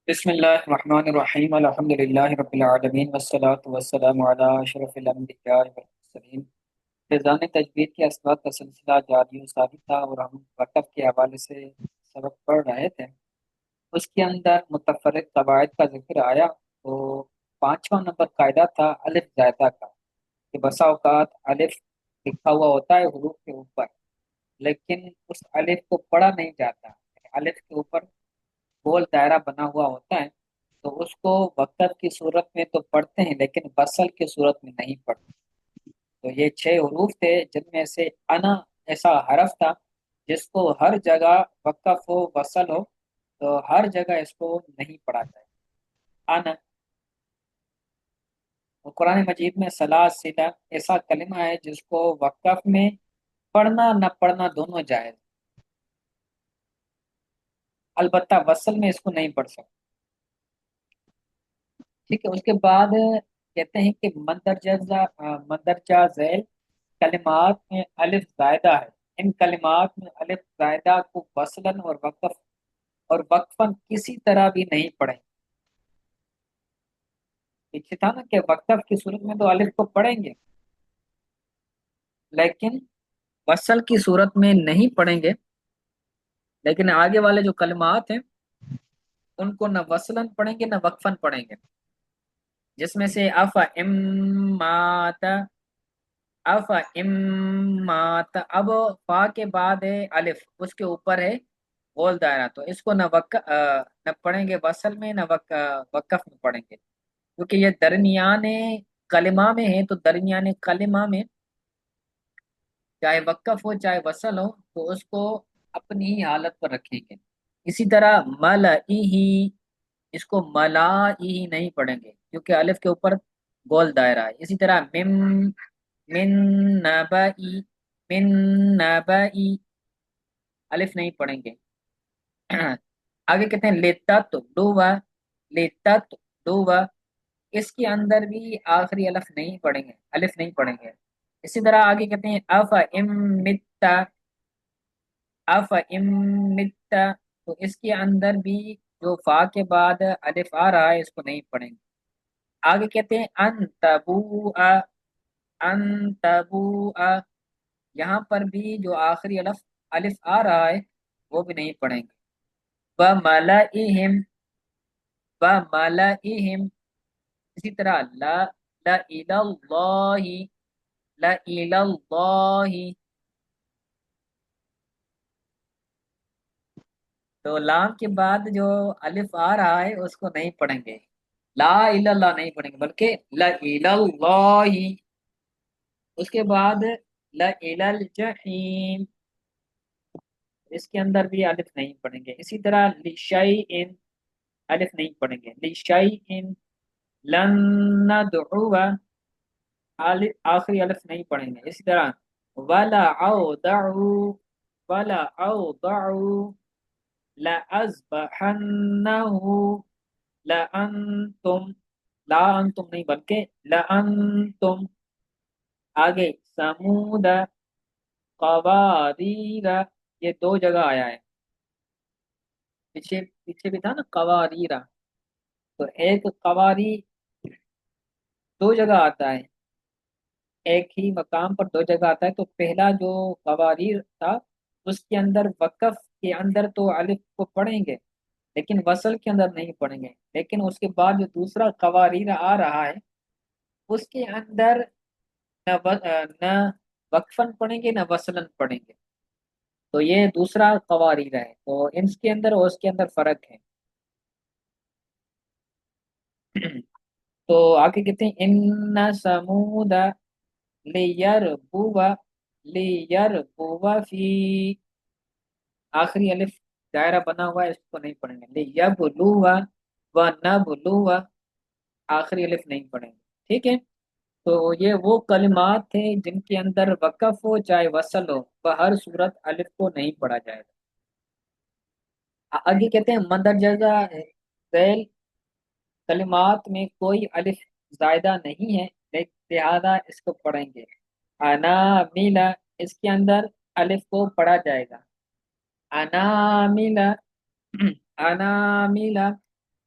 بسم اللہ الرحمن الرحیم الحمد للہ رب العالمین والصلاة والسلام علی اشرف الانبیاء والمرسلین۔ فیضان تجوید کے اسباق کا سلسلہ جاری و ثابت تھا اور ہم وقف کے حوالے سے سبق پڑھ رہے تھے۔ اس کے اندر متفرق قواعد کا ذکر آیا تو پانچواں نمبر قاعدہ تھا الف زائدہ کا، کہ بسا اوقات الف لکھا ہوا ہوتا ہے حروف کے اوپر، لیکن اس الف کو پڑھا نہیں جاتا، الف کے اوپر گول دائرہ بنا ہوا ہوتا ہے، تو اس کو وقت کی صورت میں تو پڑھتے ہیں لیکن وصل کی صورت میں نہیں پڑھتے۔ تو یہ چھ حروف تھے جن میں سے انا ایسا حرف تھا جس کو ہر جگہ وقف ہو وصل ہو تو ہر جگہ اس کو نہیں پڑھا جائے انا۔ اور قرآن مجید میں سلاسلہ ایسا کلمہ ہے جس کو وقف میں پڑھنا نہ پڑھنا دونوں جائز، البتہ وصل میں اس کو نہیں پڑھ سکتے۔ ٹھیک ہے، اس کے بعد کہتے ہیں کہ مندرجہ ذیل کلمات میں الف زائدہ ہے، ان کلمات میں الف زائدہ کو وصلاً اور وقفاً کسی طرح بھی نہیں پڑھیں۔ پیچھے تھا نا کہ وقف کی صورت میں تو الف کو پڑھیں گے لیکن وصل کی صورت میں نہیں پڑھیں گے، لیکن آگے والے جو کلمات ہیں ان کو نہ وصلاً پڑھیں گے نہ وقفاً پڑھیں گے، جس میں سے امات اف امات، اب فا کے بعد ہے الف، اس کے اوپر ہے گول دائرہ، تو اس کو نہ پڑھیں گے وصل میں نہ وقف میں پڑھیں گے، کیونکہ یہ درمیان کلمہ میں ہے، تو درمیان کلمہ میں چاہے وقف ہو چاہے وصل ہو تو اس کو اپنی ہی حالت پر رکھیں گے۔ اسی طرح ملئی، اس کو ملائی نہیں پڑھیں گے کیونکہ الف کے اوپر گول دائرہ ہے۔ اسی طرح من نبئی، من نبئی الف نہیں پڑھیں گے۔ آگے کہتے ہیں لیتت ڈوبا، لیتت ڈوبا، اس کے اندر بھی آخری الف نہیں پڑھیں گے، الف نہیں پڑھیں گے۔ اسی طرح آگے کہتے ہیں اف ام متا، اف ام متا، تو اس کے اندر بھی جو فا کے بعد الف آ رہا ہے اس کو نہیں پڑھیں گے۔ آگے کہتے ہیں ان تبو، ان تبو، یہاں پر بھی جو آخری الف الف آ رہا ہے وہ بھی نہیں پڑھیں گے۔ وَمَلَئِهِمْ، وَمَلَئِهِمْ، اسی طرح لا لا الى اللہ، لا الى اللہ، تو لام کے بعد جو الف آ رہا ہے اس کو نہیں پڑھیں گے، لا الى اللہ نہیں پڑھیں گے بلکہ لا الى اللہ۔ اس کے بعد لا الى الجحیم، اس کے اندر بھی الف نہیں پڑھیں گے۔ اسی طرح لشیء، الف نہیں پڑھیں گے، لشیء لن ندعو، آخری الف نہیں پڑھیں گے۔ اسی طرح ولا اودعو، ولا اودعو لأذبحنہ، لأنتم، لا انتم نہیں بلکہ لأنتم۔ آگے سمود، قواریر، یہ دو جگہ آیا ہے، پیچھے پیچھے بھی تھا نا قواریرا، تو ایک قواری دو جگہ آتا ہے، ایک ہی مقام پر دو جگہ آتا ہے، تو پہلا جو قواریر تھا اس کے اندر وقف کے اندر تو الف کو پڑھیں گے لیکن وصل کے اندر نہیں پڑھیں گے، لیکن اس کے بعد جو دوسرا قواریر آ رہا ہے اس کے اندر نہ وقفن پڑھیں گے نہ وصلن پڑھیں گے، تو یہ دوسرا قواریر ہے، تو ان کے اندر اور اس کے اندر فرق ہے۔ تو آگے کہتے ہیں ان سمود لیربوا، لیربوا فی، آخری الف دائرہ بنا ہوا ہے اس کو نہیں پڑھیں گے، لیبلوا ونبلوا، آخری الف نہیں پڑھیں گے۔ ٹھیک ہے، تو یہ وہ کلمات تھے جن کے اندر وقف ہو چاہے وصل ہو بہر صورت الف کو نہیں پڑھا جائے گا۔ آگے کہتے ہیں مندرجہ ذیل کلمات میں کوئی الف زائدہ نہیں ہے، لہذا اس کو پڑھیں گے۔ انا میلا، اس کے اندر الف کو پڑھا جائے گا، انا میلا، انا میلا۔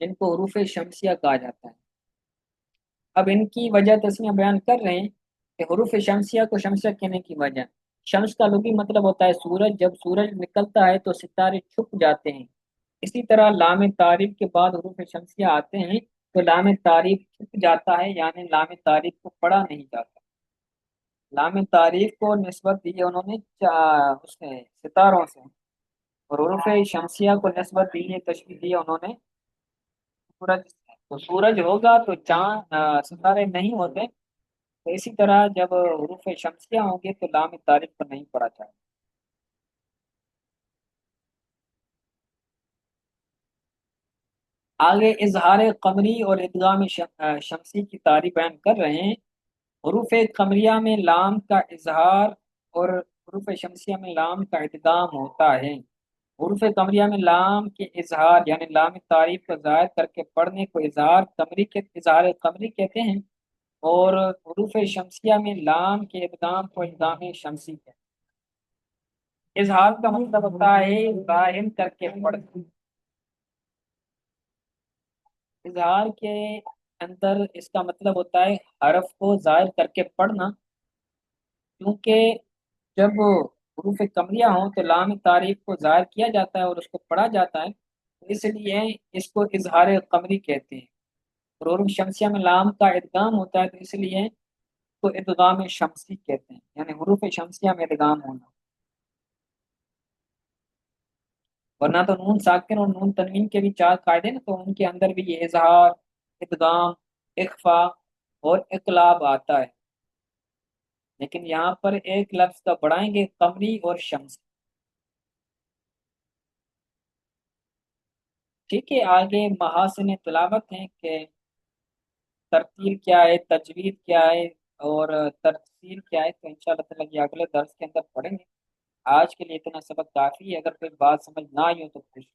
جن کو حروف شمسیہ کہا جاتا ہے۔ اب ان کی وجہ تسمیہ بیان کر رہے ہیں کہ حروف شمسیہ کو شمسیہ کہنے کی وجہ، شمس کا لغوی مطلب ہوتا ہے سورج، جب سورج نکلتا ہے تو ستارے چھپ جاتے ہیں، اسی طرح لام تعریف کے بعد حروف شمسیہ آتے ہیں تو لام تعریف چھپ جاتا ہے، یعنی لام تعریف کو پڑھا نہیں جاتا۔ لام تعریف کو نسبت دی ہے انہوں نے اس نے ستاروں سے، اور حروف شمسیہ کو نسبت دی ہے، تشبیہ دی ہے انہوں نے سورج سے۔ تو سورج ہوگا تو چاند ستارے نہیں ہوتے، تو اسی طرح جب حروف شمسیہ ہوں گے تو لام تعریف کو نہیں پڑھا جائے۔ آگے اظہار قمری اور ادغام شمسی کی تعریف بیان کر رہے ہیں۔ حروف قمریہ میں لام کا اظہار اور حروف شمسیہ میں لام کا ادغام ہوتا ہے۔ حروف قمریہ میں لام کے اظہار یعنی لام تعریف کو ظاہر کر کے پڑھنے کو اظہار قمری کہتے ہیں، اور حروف شمسیہ میں لام کے ادغام کو ادغام شمسی کہتے ہیں۔ اظہار کا مطلب ہوتا ہے ظاہر کر کے پڑھنا۔ اظہار کے اندر اس کا مطلب ہوتا ہے حرف کو ظاہر کر کے پڑھنا، کیونکہ جب حروف قمریہ ہوں تو لام تعریف کو ظاہر کیا جاتا ہے اور اس کو پڑھا جاتا ہے، اس لیے اس کو اظہار قمری کہتے ہیں۔ اور حروف شمسیہ میں لام کا ادغام ہوتا ہے تو اس لیے اس کو ادغام شمسی کہتے ہیں، یعنی حروف شمسیہ میں ادغام ہونا۔ ورنہ تو نون ساکن اور نون تنوین کے بھی چار قاعدے نا، تو ان کے اندر بھی یہ اظہار، ادغام، اخفا اور اقلاب آتا ہے، لیکن یہاں پر ایک لفظ کا بڑھائیں گے، قمری اور شمس۔ ٹھیک ہے، آگے محاسن تلاوت ہیں کہ ترتیل کیا ہے، تجوید کیا ہے، اور ترتیل کیا ہے، تو انشاءاللہ تعالیٰ یہ اگلے درس کے اندر پڑھیں گے۔ آج کے لیے اتنا سبق کافی ہے، اگر کوئی بات سمجھ نہ آئی ہو تو پوچھ